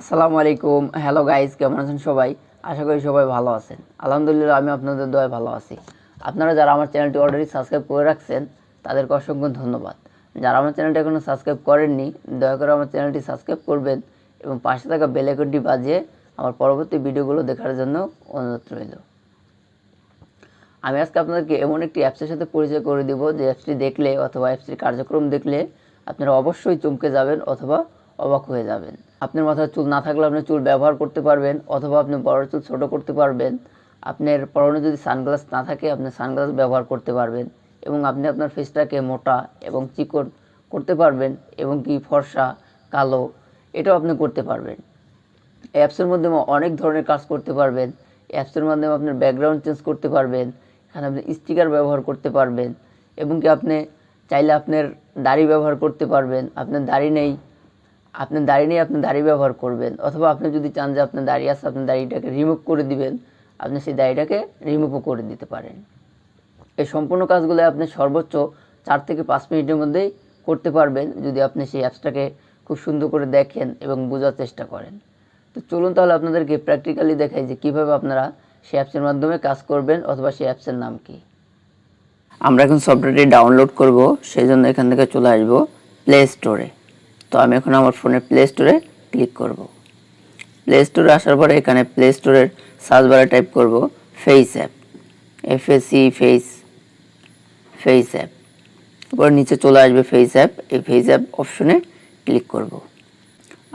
আসসালামু আলাইকুম। Hello guys, কেমন আছেন সবাই? আশা করি সবাই ভালো আছেন। আলহামদুলিল্লাহ, আমি আপনাদের দয়ায় ভালো আছি। আপনারা যারা আমার চ্যানেলটি অলরেডি সাবস্ক্রাইব করে রাখছেন তাদেরকে অসংখ্য ধন্যবাদ। যারা আমার চ্যানেলটি এখনও সাবস্ক্রাইব করেননি, দয়া করে আমার চ্যানেলটি সাবস্ক্রাইব করবেন এবং পাশে থাকা বেল আইকনটি বাজিয়ে আমার পরবর্তী ভিডিওগুলো দেখার জন্য অনুরোধ রইল। আমি আজকে আপনাদেরকে এমন একটি অ্যাপসের সাথে পরিচয় করে দিব যে অ্যাপসটি দেখলে অথবা অ্যাপসটির কার্যক্রম দেখলে আপনারা অবশ্যই চমকে যাবেন অথবা অবাক হয়ে যাবেন। আপনার মাথায় চুল না থাকলে আপনি চুল ব্যবহার করতে পারবেন অথবা আপনি বড় চুল ছোট করতে পারবেন। আপনার পরনে যদি সানগ্লাস না থাকে আপনি সানগ্লাস ব্যবহার করতে পারবেন এবং আপনি আপনার ফেসটাকে মোটা এবং চিকন করতে পারবেন এবং কি ফর্সা কালো এটাও আপনি করতে পারবেন। অ্যাপসের মাধ্যমে অনেক ধরনের কাজ করতে পারবেন। অ্যাপসের মাধ্যমে আপনার ব্যাকগ্রাউন্ড চেঞ্জ করতে পারবেন, এখানে আপনি স্টিকার ব্যবহার করতে পারবেন এবং কি আপনি চাইলে আপনার দাড়ি ব্যবহার করতে পারবেন। আপনার দাড়ি নেই আপনি দাড়ি ব্যবহার করবেন অথবা আপনি যদি চান যে আপনার দাড়ি আছে আপনি দাড়িটাকে রিমুভ করে দিবেন, আপনি সেই দাড়িটাকে রিমুভও করে দিতে পারেন। এই সম্পূর্ণ কাজগুলো আপনি সর্বোচ্চ 4 থেকে 5 মিনিটের মধ্যেই করতে পারবেন যদি আপনি সেই অ্যাপসটাকে খুব সুন্দর করে দেখেন এবং বোঝার চেষ্টা করেন। তো চলুন তাহলে আপনাদেরকে প্র্যাকটিক্যালি দেখাই যে কীভাবে আপনারা সেই অ্যাপসের মাধ্যমে কাজ করবেন অথবা সেই অ্যাপসের নাম কি। আমরা এখন সফটওয়্যারটি ডাউনলোড করব, সেই জন্য এখান থেকে চলে আসবো প্লে স্টোরে। তো আমি এখন আমার ফোনে প্লে স্টোরে ক্লিক করব। প্লে স্টোরে আসার পরে এখানে প্লে স্টোরের সার্চ বারে টাইপ করব ফেসঅ্যাপ, ফেসঅ্যাপ। তারপর নিচে চলে আসবে ফেসঅ্যাপ। এই ফেসঅ্যাপ অপশনে ক্লিক করব।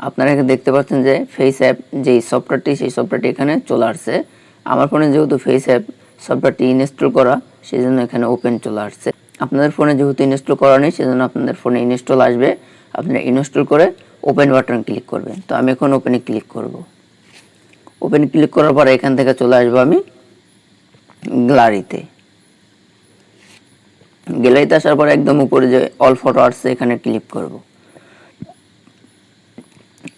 আপনারা এখানে দেখতে পাচ্ছেন যে ফেসঅ্যাপ যেই সফটওয়্যারটি সেই সফটওয়্যারটি এখানে চলে আসছে। আমার ফোনে যেহেতু ফেসঅ্যাপ সফটওয়্যারটি ইনস্টল করা সেই জন্য এখানে ওপেন চলে আসছে। আপনাদের ফোনে যেহেতু ইনস্টল করা নেই সেজন্য আপনাদের ফোনে ইনস্টল আসবে। আপনারা ইনস্টল করে ওপেন বাটন ক্লিক করবেন। তো আমি এখন ওপেনে ক্লিক করব। ওপেনে ক্লিক করার পর এখান থেকে চলে আসবো আমি গ্যালারিতে আসার পর একদম উপরে যে অল ফটো আসছে এখানে ক্লিক করব।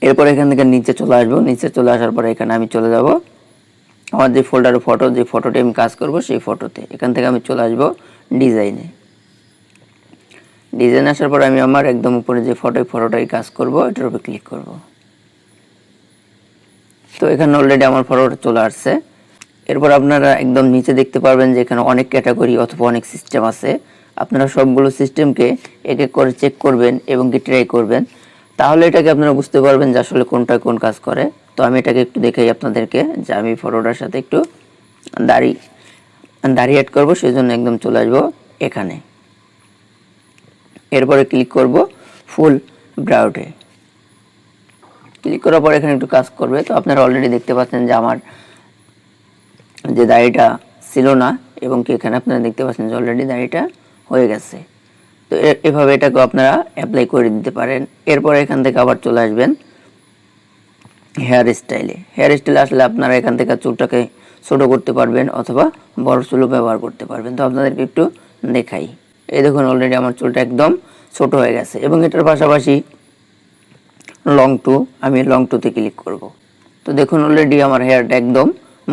এরপর এখান থেকে নিচে চলে আসবো। নিচে চলে আসার পরে এখানে আমি চলে যাব আমার যে ফোল্ডারে ফটো, যে ফটোটি আমি কাজ করব সেই ফটোতে। এখান থেকে আমি চলে আসবো ডিজাইনে আসার পর আমি আমার একদম উপরে যে ফটোটাই কাজ করব এটার উপরে ক্লিক করব। তো এখানে অলরেডি আমার ফটোটা চলে আসছে। এরপর আপনারা একদম নিচে দেখতে পারবেন যে এখানে অনেক ক্যাটাগরি অথবা অনেক সিস্টেম আছে। আপনারা সবগুলো সিস্টেমকে এক এক করে চেক করবেন এবং কি ট্রাই করবেন, তাহলে এটাকে আপনারা বুঝতে পারবেন যে আসলে কোনটা কোন কাজ করে। তো আমি এটাকে একটু দেখাই আপনাদেরকে যে আমি ফটোটার সাথে একটু দাড়ি অ্যাড করবো, সেই জন্য একদম চলে আসবো এখানে। এরপরে ক্লিক করব ফুল ব্রাউটে। ক্লিক করার পর এখানে একটু কাজ করবে। তো আপনারা অলরেডি দেখতে পাচ্ছেন যে আমার যে দাড়িটা ছিল না এবং কি এখানে আপনারা দেখতে পাচ্ছেন যে অলরেডি দাড়িটা হয়ে গেছে। তো এভাবে এটাকে আপনারা অ্যাপ্লাই করে দিতে পারেন। এরপর এখান থেকে আবার চলে আসবেন হেয়ার স্টাইলে আসলে আপনারা এখান থেকে চুলটাকে ছোট করতে পারবেন অথবা বড় চুলও ব্যবহার করতে পারবেন। তো আপনাদেরকে একটু দেখাই। এই দেখুন অলরেডি আমার চুলটা একদম ছোট হয়ে গেছে এবং এটার পাশাপাশি আমি লং টুতে ক্লিক করব। তো দেখুন অলরেডি আমার হেয়ারটা একদম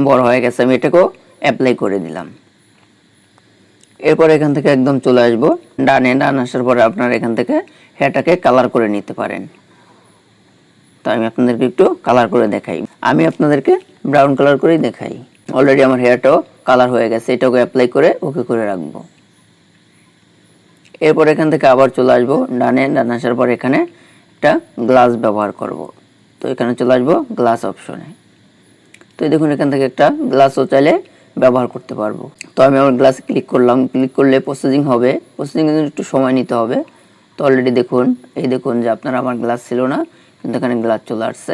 বড় হয়ে গেছে। আমি এটাকেও অ্যাপ্লাই করে দিলাম। এরপর এখান থেকে একদম চলে আসবো ডান আসার পরে আপনারা এখান থেকে হেয়ারটাকে কালার করে নিতে পারেন। তো আমি আপনাদেরকে একটু কালার করে দেখাই। আমি আপনাদেরকে ব্রাউন কালার করেই দেখাই। অলরেডি আমার হেয়ারটাও কালার হয়ে গেছে, এটাকে অ্যাপ্লাই করে ওকে করে রাখবো। এরপর এখান থেকে আবার চলে আসবো ডান আসার পর এখানে একটা গ্লাস ব্যবহার করব। তো এখানে চলে আসবো গ্লাস অপশনে। তো দেখুন এখান থেকে একটা গ্লাসও চাইলে ব্যবহার করতে পারবো। তো আমি আমার গ্লাসে ক্লিক করলাম। ক্লিক করলে প্রসেসিং হবে, প্রসেসিংয়ের জন্য একটু সময় নিতে হবে। তো অলরেডি দেখুন যে আপনারা আমার গ্লাস ছিল না কিন্তু এখানে গ্লাস চলে আসছে।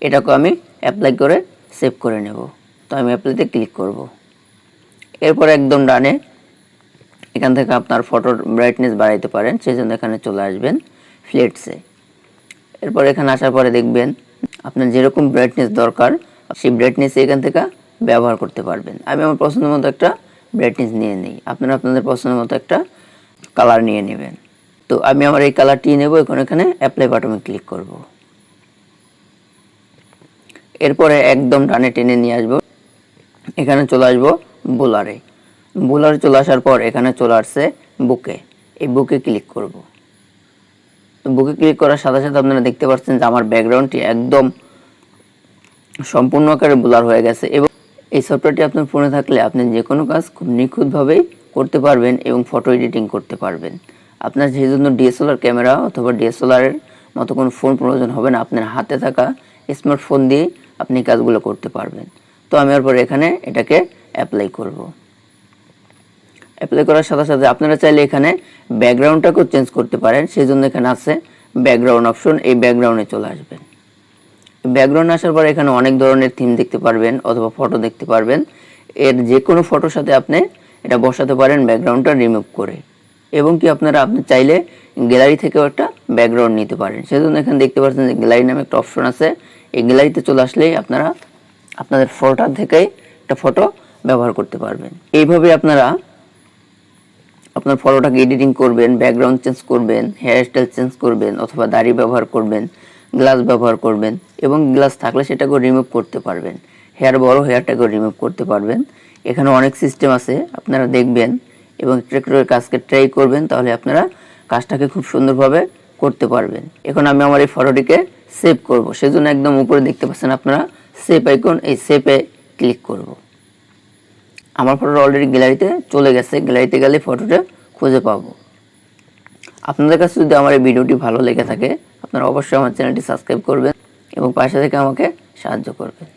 এটাকে আমি অ্যাপ্লাই করে সেভ করে নেব। তো আমি অ্যাপ্লাইতে ক্লিক করব। এরপর একদম ডানে এখান থেকে আপনার ফটোর ব্রাইটনেস বাড়াইতে পারেন, সেই জন্য এখানে চলে আসবেন ফ্লেটসে। এরপর এখানে আসার পরে দেখবেন আপনার যেরকম ব্রাইটনেস দরকার সেই ব্রাইটনেস এখান থেকে ব্যবহার করতে পারবেন। আমি আমার পছন্দ মতো একটা ব্রাইটনেস নিয়ে নিই, আপনারা আপনাদের পছন্দ মতো একটা কালার নিয়ে নেবেন। তো আমি আমার এই কালারটি নেব। এখন এখানে অ্যাপ্লাই বাটনে ক্লিক করব। এরপরে একদম ডানে টেনে নিয়ে আসবো। এখানে চলে আসবো বোলারে চলে আসার পর এখানে চলে আসছে বুকে। এই বুকে ক্লিক করব। তো বুকে ক্লিক করার সাথে সাথে আপনারা দেখতে পাচ্ছেন যে আমার ব্যাকগ্রাউন্ডটি একদম সম্পূর্ণ আকারে ব্লার হয়ে গেছে। এবং এই সফটওয়্যারটি আপনার ফোনে থাকলে আপনি যে কোনো কাজ খুব নিখুঁতভাবেই করতে পারবেন এবং ফটো এডিটিং করতে পারবেন। আপনার সেই জন্য ডিএসএলআর ক্যামেরা অথবা ডিএসএলআরের মতো কোনো ফোন প্রয়োজন হবে না, আপনার হাতে থাকা স্মার্টফোন দিয়ে আপনি কাজগুলো করতে পারবেন। তো আমি এরপর এখানে এটাকে অ্যাপ্লাই করব। অ্যাপ্লাই করার সাথে সাথে আপনারা চাইলে এখানে ব্যাকগ্রাউন্ডটাকেও চেঞ্জ করতে পারেন, সেই জন্য এখানে আছে ব্যাকগ্রাউন্ড অপশন, এই ব্যাকগ্রাউন্ডে চলে আসবেন। ব্যাকগ্রাউন্ড আসার পর এখানে অনেক ধরনের থিম দেখতে পারবেন অথবা ফটো দেখতে পারবেন। এর যে কোনো ফটোর সাথে আপনি এটা বসাতে পারেন ব্যাকগ্রাউন্ডটা রিমুভ করে, এবং কি আপনি চাইলে গ্যালারি থেকেও একটা ব্যাকগ্রাউন্ড নিতে পারেন। সেজন্য এখানে দেখতে পাচ্ছেন যে গ্যালারি নামে একটা অপশন আছে, এই গ্যালারিতে চলে আসলেই আপনারা আপনাদের ফটোটা থেকেই একটা ফটো ব্যবহার করতে পারবেন। এইভাবে আপনারা আপনার ফটোটাকে এডিটিং করবেন, ব্যাকগ্রাউন্ড চেঞ্জ করবেন, হেয়ার স্টাইল চেঞ্জ করবেন অথবা দাড়ি ব্যবহার করবেন, গ্লাস ব্যবহার করবেন এবং গ্লাস থাকলে সেটাকেও রিমুভ করতে পারবেন, হেয়ার বড় হেয়ারটাকেও রিমুভ করতে পারবেন। এখানে অনেক সিস্টেম আছে, আপনারা দেখবেন এবং একটু কাজকে ট্রাই করবেন, তাহলে আপনারা কাজটাকে খুব সুন্দরভাবে করতে পারবেন। এখন আমি আমার এই ফটোটিকে সেভ করব, সেজন্য একদম উপরে দেখতে পাচ্ছেন আপনারা সেভ আইকন, এই সেভে ক্লিক করব। আমার ফটোটা অলরেডি গ্যালারিতে চলে গেছে, গ্যালারিতে গেলে ফটোটা খুঁজে পাবো। আপনাদের কাছে যদি আমার এই ভিডিওটি ভালো লেগে থাকে আপনারা অবশ্যই আমার চ্যানেলটি সাবস্ক্রাইব করবেন এবং পাশে থেকে আমাকে সাহায্য করবেন।